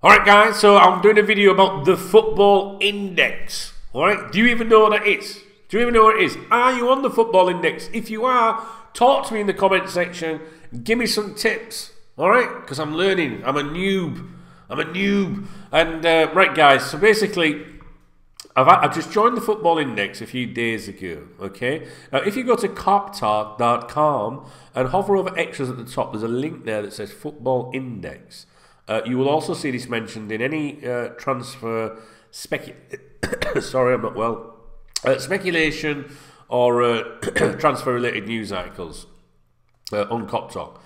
Alright guys, so I'm doing a video about the football index. Alright, do you even know what that is? Do you even know what it is? Are you on the football index? If you are, talk to me in the comment section. Give me some tips. Alright, because I'm learning. I'm a noob. And right guys, so basically I've just joined the football index a few days ago. Okay, now if you go to KopTalk.com and hover over extras at the top, there's a link there that says football index. You will also see this mentioned in any transfer sorry, I'm not well. Speculation or transfer-related news articles on KopTalk.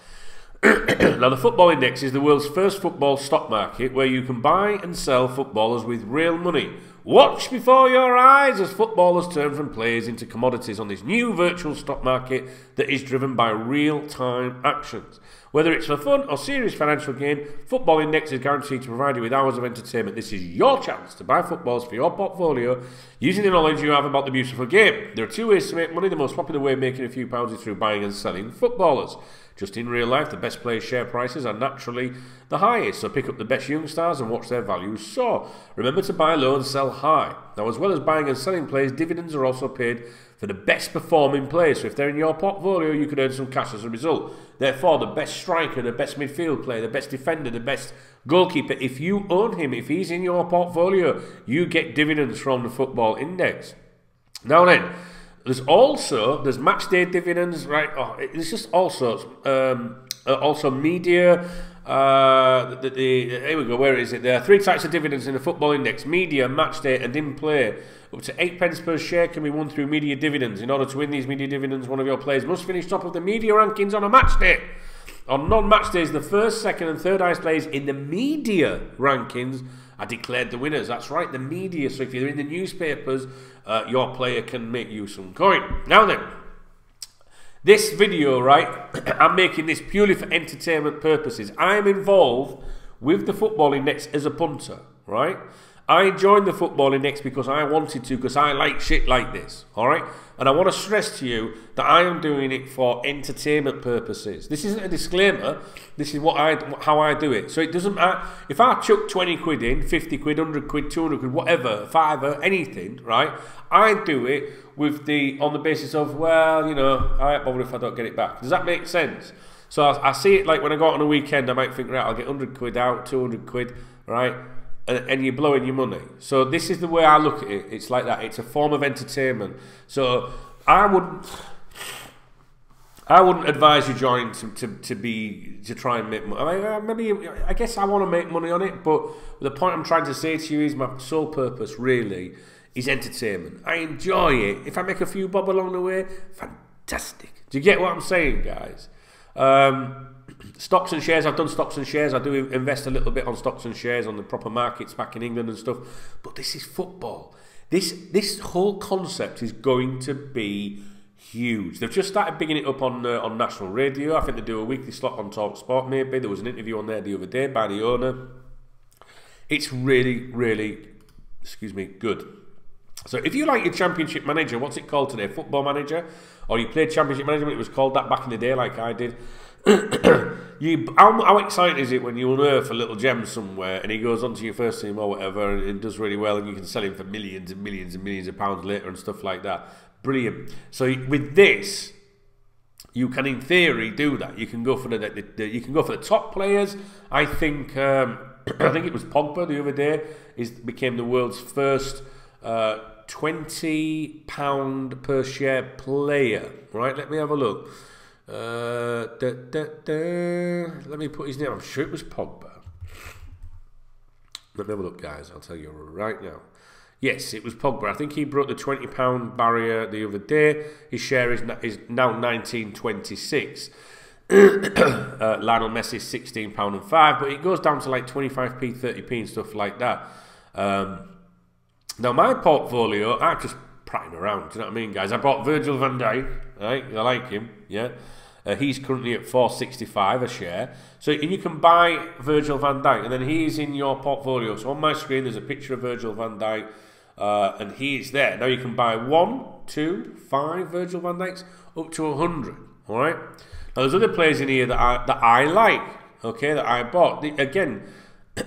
Now, the football index is the world's first football stock market where you can buy and sell footballers with real money. Watch before your eyes as footballers turn from players into commodities on this new virtual stock market that is driven by real-time actions. Whether it's for fun or serious financial gain, Football Index is guaranteed to provide you with hours of entertainment. This is your chance to buy footballs for your portfolio using the knowledge you have about the beautiful game. There are two ways to make money. The most popular way of making a few pounds is through buying and selling footballers. Just in real life, the best players' share prices are naturally the highest, so pick up the best young stars and watch their values soar. Remember to buy low and sell high. Now, as well as buying and selling players, dividends are also paid for the best performing players. So if they're in your portfolio, you could earn some cash as a result. Therefore, the best striker, the best midfield player, the best defender, the best goalkeeper, if you own him, if he's in your portfolio, you get dividends from the football index. Now then, there's match day dividends, right? Oh, there's just all sorts. Also media. Here we go. Where is it? There are three types of dividends in the football index: media, match day, and in play. Up to 8 pence per share can be won through media dividends. In order to win these media dividends, one of your players must finish top of the media rankings on a match day. On non-match days, the first, second, and third highest players in the media rankings are declared the winners. That's right, the media. So if you're in the newspapers, your player can make you some coin. Now then, this video, right, I'm making this purely for entertainment purposes. I'm involved with the football index as a punter, right? I joined the football index because I wanted to, because I like shit like this, all right? And I want to stress to you that I am doing it for entertainment purposes. This isn't a disclaimer. This is how I do it. So it doesn't matter if I chuck 20 quid in, 50 quid, 100 quid, 200 quid, whatever, fiver, anything, right? I do it on the basis of, well, you know, I ain't bothered if I don't get it back. Does that make sense? So I see it like when I go out on a weekend, I might think, right, I'll get 100 quid out, 200 quid, right? And you're blowing your money. So this is the way I look at it. It's like that. It's a form of entertainment. So I wouldn't advise you join to try and make money. I guess I want to make money on it, but the point I'm trying to say to you is my sole purpose really is entertainment. I enjoy it. If I make a few bob along the way, fantastic. Do you get what I'm saying, guys? Stocks and shares, I've done stocks and shares. I do invest a little bit on stocks and shares on the proper markets back in England and stuff. But this is football. This whole concept is going to be huge. They've just started bigging it up on national radio. I think they do a weekly slot on Talk Sport maybe. There was an interview on there the other day by the owner. It's really, really, excuse me, good. So if you like your Championship Manager, what's it called today? Football Manager? Or you played Championship Manager, it was called that back in the day like I did. How exciting is it when you unearth a little gem somewhere and he goes onto your first team or whatever and does really well and you can sell him for millions and millions and millions of pounds later and stuff like that. Brilliant. So with this, you can in theory do that. You can go for the top players. I think I think it was Pogba the other day became the world's first £20 per share player. Right? Let me have a look. Let me put his name. I'm sure it was Pogba. Let me have a look, guys. I'll tell you right now. Yes, it was Pogba. I think he broke the £20 barrier the other day. His share is now 19.26. Lionel Messi is £16.05, but it goes down to like 25p, 30p and stuff like that. Now my portfolio, I'm just prattling around. Do you know what I mean, guys? I bought Virgil van Dijk. Right, I like him. Yeah. He's currently at 4.65 a share. So you can buy Virgil van Dijk, and then he's in your portfolio. So on my screen, there's a picture of Virgil van Dijk, and he's there. Now you can buy 1, 2, 5 Virgil van Dijks up to 100. All right. Now there's other players in here that I like. Okay, that I bought. Again,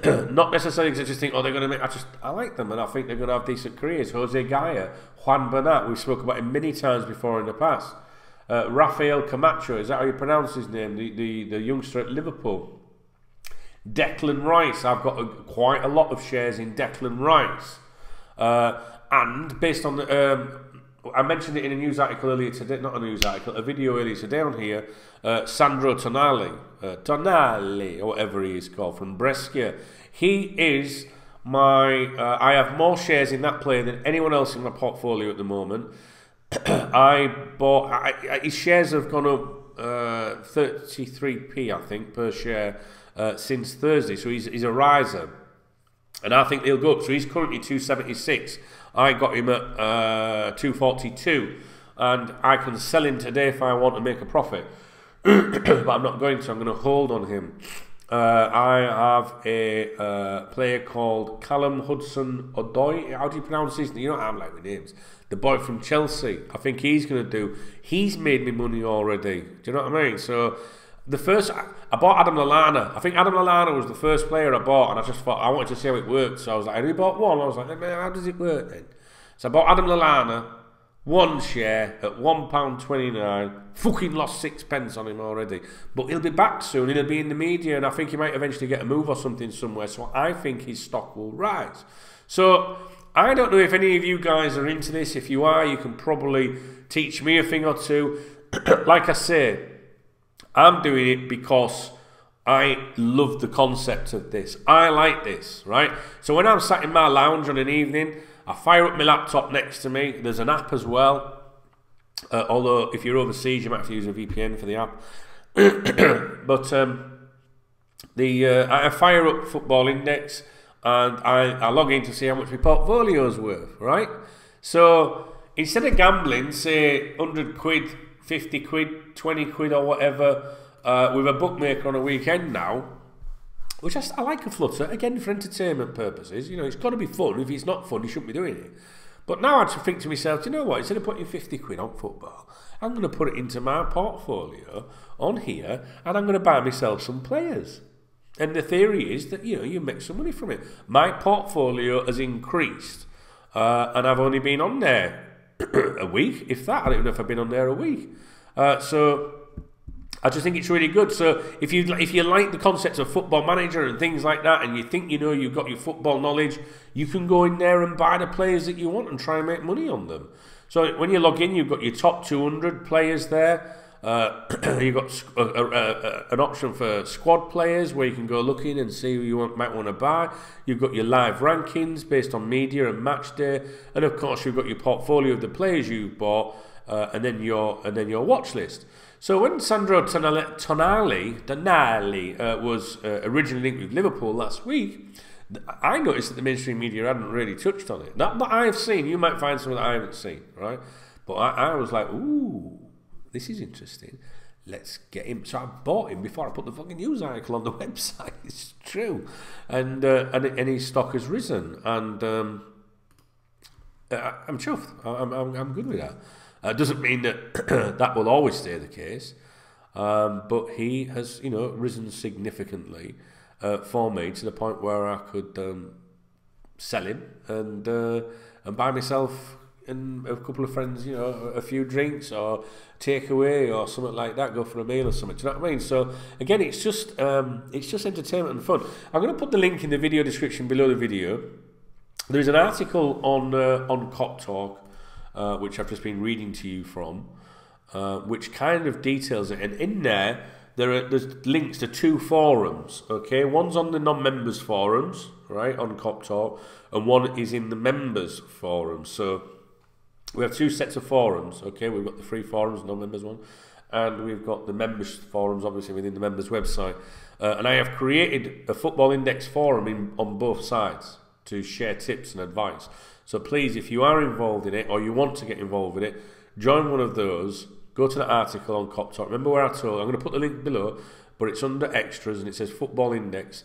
Not necessarily because I just think, oh, they're going to make. I like them, and I think they're going to have decent careers. Jose Gaya, Juan Bernat, we've spoken about him many times before in the past. Rafael Camacho, is that how you pronounce his name? The youngster at Liverpool. Declan Rice, I've got quite a lot of shares in Declan Rice. And based on the, I mentioned it in a news article earlier today, not a news article, a video earlier today on here, Sandro Tonali, or whatever he is called, from Brescia. He is my, I have more shares in that player than anyone else in my portfolio at the moment. His shares have gone up 33p, I think, per share since Thursday, so he's a riser. And I think he'll go up. So he's currently 276. I got him at 242. And I can sell him today if I want to make a profit. But I'm not going to. I'm going to hold on him. I have a player called Callum Hudson-Odoi. How do you pronounce his name? You know what I'm like with names. The boy from Chelsea. I think he's going to do. He's made me money already. Do you know what I mean? So I bought Adam Lallana. I think Adam Lallana was the first player I bought, and I just thought I wanted to see how it worked. So I was like, I only bought one. I was like, how does it work then? So I bought Adam Lallana, one share at £1.29. Fucking lost 6p on him already. But he'll be back soon. He'll be in the media, and I think he might eventually get a move or something somewhere. So I think his stock will rise. So I don't know if any of you guys are into this. If you are, you can probably teach me a thing or two. Like I say, I'm doing it because I love the concept of this. I like this, right? So when I'm sat in my lounge on an evening, I fire up my laptop next to me. There's an app as well. Although if you're overseas, you might have to use a VPN for the app. But I fire up Football Index and I log in to see how much my portfolio is worth, right? So instead of gambling, say 100 quid, 50 quid, 20 quid or whatever, with a bookmaker on a weekend now, which I like a flutter, again for entertainment purposes. You know, it's got to be fun. If it's not fun, you shouldn't be doing it. But now I just think to myself, you know what, instead of putting 50 quid on football, I'm going to put it into my portfolio on here, and I'm going to buy myself some players. And the theory is that, you know, you make some money from it. My portfolio has increased, and I've only been on there a week, if that. I don't know if I've been on there a week. So I just think it's really good. So if you like the concepts of Football Manager and things like that, and you think you know you've got your football knowledge, you can go in there and buy the players that you want and try and make money on them. So when you log in, you've got your top 200 players there. You've got an option for squad players where you can go looking and see who you might want to buy. You've got your live rankings based on media and match day, and of course you've got your portfolio of the players you bought, and then your watch list. So when Sandro Tonali was originally linked with Liverpool last week, I noticed that the mainstream media hadn't really touched on it. Not that I've seen. You might find something that I haven't seen, right? But I was like, ooh, this is interesting. Let's get him. So I bought him before I put the fucking news article on the website. It's true, and his stock has risen, and I'm chuffed. I'm good with that. Doesn't mean that that will always stay the case, but he has, you know, risen significantly for me to the point where I could sell him and buy myself and a couple of friends, you know, a few drinks or takeaway or something like that, go for a meal or something. Do you know what I mean? So again, it's just entertainment and fun. I'm going to put the link in the video description below the video. There's an article on KopTalk, which I've just been reading to you from, which kind of details it. And in there's links to two forums, okay? One's on the non-members forums, right, on KopTalk, and one is in the members forum. So we have two sets of forums, okay? We've got the free forums, non-members one, and we've got the members forums, obviously, within the members website. And I have created a Football Index forum on both sides to share tips and advice. So please, if you are involved in it or you want to get involved in it, join one of those. Go to the article on KopTalk. Remember where I told, I'm going to put the link below, but it's under extras and it says Football Index.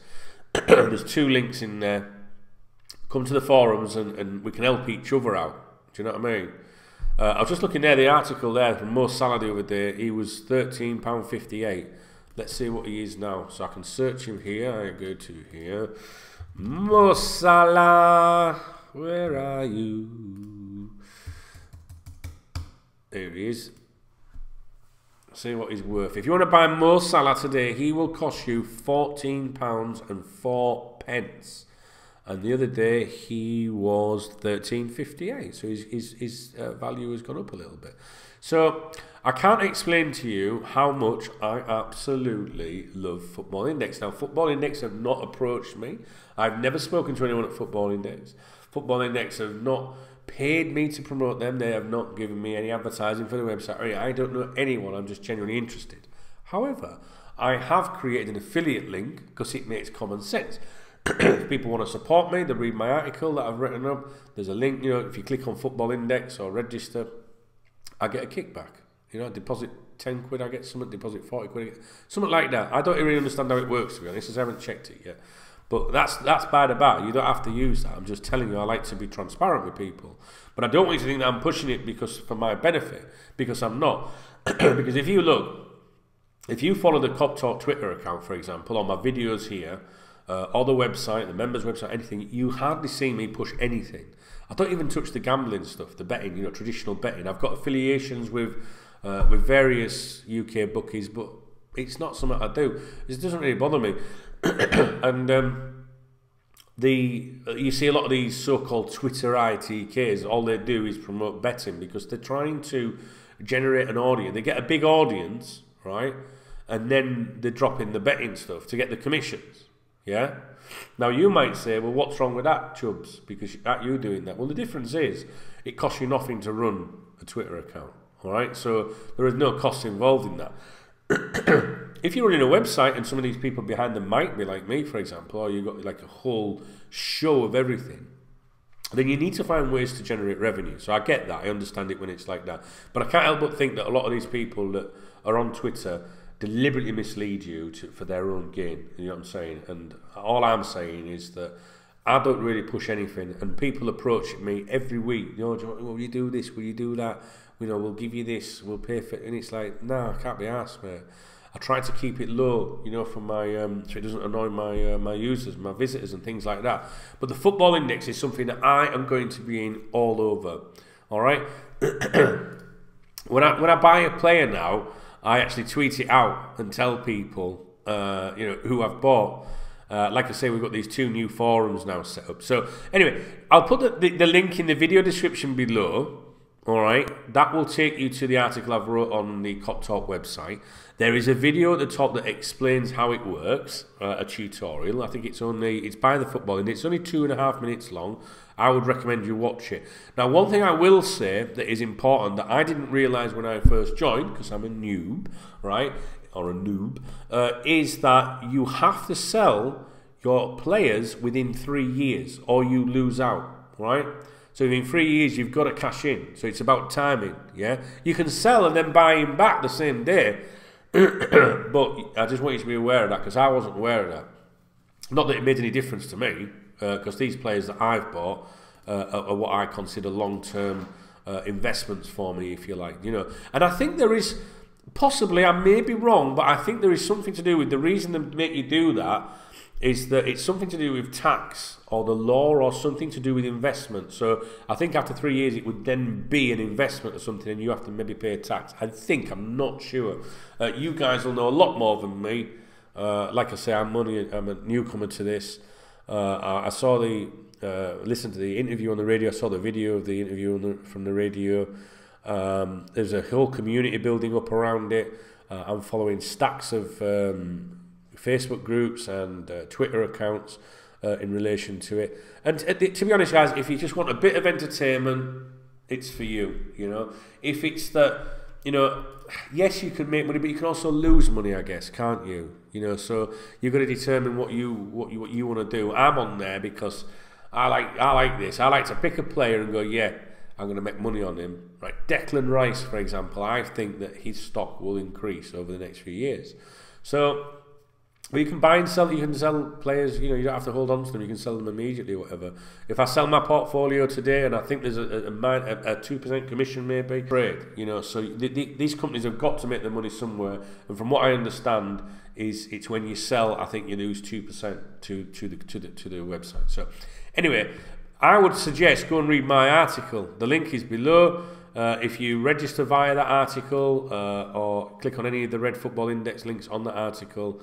There's two links in there. Come to the forums and we can help each other out. Do you know what I mean? I was just looking there, the article there from Mo Salah the other day. He was £13.58 Let's see what he is now. So I can search him here. I go to here. Mo Salah, where are you? There he is. See what he's worth. If you want to buy Mo Salah today, he will cost you £14.04. And the other day he was $13.58. So his value has gone up a little bit. So I can't explain to you how much I absolutely love Football Index. Now, Football Index have not approached me. I've never spoken to anyone at Football Index. Football Index have not paid me to promote them. They have not given me any advertising for the website. I don't know anyone. I'm just genuinely interested. However, I have created an affiliate link because it makes common sense. If people want to support me, they read my article that I've written up. There's a link, if you click on Football Index or register, I get a kickback. Deposit 10 quid, I get something, deposit 40 quid, I get something like that. I don't really understand how it works, to be honest, as I haven't checked it yet. But that's by the by. You don't have to use that. I'm just telling you, I like to be transparent with people. But I don't want you to think that I'm pushing it for my benefit, because I'm not. Because if you follow the KopTalk Twitter account, for example, on my videos here, or the website, the members website, anything, you hardly see me push anything. I don't even touch the gambling stuff, the betting, traditional betting. I've got affiliations with various UK bookies, but it's not something I do. It doesn't really bother me. And you see a lot of these so-called Twitter ITKs, all they do is promote betting because they're trying to generate an audience. They get a big audience, right? And then they drop in the betting stuff to get the commissions. Yeah. Now you might say, well, what's wrong with that, Chubbs? Because you doing that. Well, the difference is it costs you nothing to run a Twitter account. All right. So there is no cost involved in that. If you're running a website and some of these people behind them might be like me, for example, or you've got like a whole show of everything, then you need to find ways to generate revenue. So I get that. I understand it when it's like that. But I can't help but think that a lot of these people that are on Twitter deliberately mislead you for their own gain. You know what I'm saying? And all I'm saying is that I don't really push anything, and people approach me every week. Will you do this? Will you do that? We'll give you this. We'll pay for it. And it's like, no, I can't be asked, mate. I try to keep it low, for my so it doesn't annoy my users, my visitors, and things like that. But the Football Index is something that I am going to be in all over. All right. When I buy a player now, I actually tweet it out and tell people, who I've bought. Like I say, we've got these 2 new forums now set up. So anyway, I'll put the link in the video description below. All right, that will take you to the article I've wrote on the KopTalk website. There is a video at the top that explains how it works, a tutorial. I think it's by the Football Index. It's only 2.5 minutes long. I would recommend you watch it. Now, one thing I will say that is important that I didn't realise when I first joined, because I'm a noob, right, or a noob, is that you have to sell your players within 3 years or you lose out, right? So in 3 years, you've got to cash in. So it's about timing, yeah? You can sell and then buy him back the same day. But I just want you to be aware of that, because I wasn't aware of that. Not that it made any difference to me, because these players that I've bought are what I consider long-term investments for me, if you like. And I think there is, possibly, I may be wrong, but I think there is something to do with the reason they make you do that is that it's something to do with tax or the law or something to do with investment. So I think after 3 years it would then be an investment or something, and you have to maybe pay a tax. I think, I'm not sure. You guys will know a lot more than me. Like I say, I'm a newcomer to this. I saw listened to the interview on the radio. I saw the video of the interview from the radio. There's a whole community building up around it. I'm following stacks of Facebook groups and Twitter accounts in relation to it. And to be honest, guys, if you just want a bit of entertainment, it's for you. If it's that, yes, you can make money, but you can also lose money, I guess, can't you? So you've got to determine what you want to do. I'm on there because I like this. I like to pick a player and go, yeah, I'm going to make money on him. Right, Declan Rice, for example, I think that his stock will increase over the next few years. So But you can buy and sell. You can sell players. You know, you don't have to hold on to them. You can sell them immediately, or whatever. If I sell my portfolio today, and I think there's a 2% commission, maybe trade. You know, so these companies have got to make their money somewhere. And from what I understand, it's when you sell, I think you lose 2% to the website. So anyway, I would suggest go and read my article. The link is below. If you register via that article or click on any of the Red Football Index links on the article.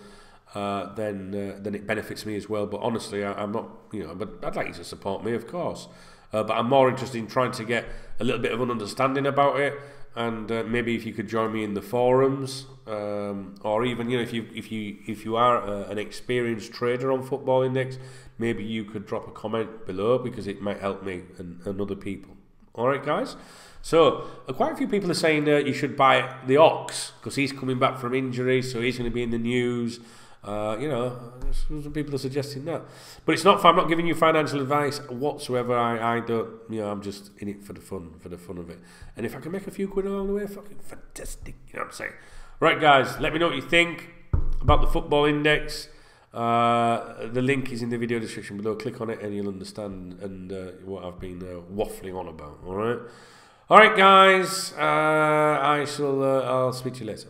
Then it benefits me as well. But honestly, I'm not, you know, but I'd like you to support me, of course. But I'm more interested in trying to get a little bit of an understanding about it, and maybe if you could join me in the forums, or even, you know, if you are an experienced trader on Football Index, maybe you could drop a comment below, because it might help me and other people. All right, guys. So quite a few people are saying you should buy the Ox because he's coming back from injury, so he's going to be in the news. You know, some people are suggesting that, but it's not. I'm not giving you financial advice whatsoever. I don't. You know, I'm just in it for the fun of it. And if I can make a few quid along the way, fucking fantastic. You know what I'm saying? Right, guys. Let me know what you think about the Football Index. The link is in the video description below. Click on it, and you'll understand what I've been waffling on about. All right, guys. I'll speak to you later.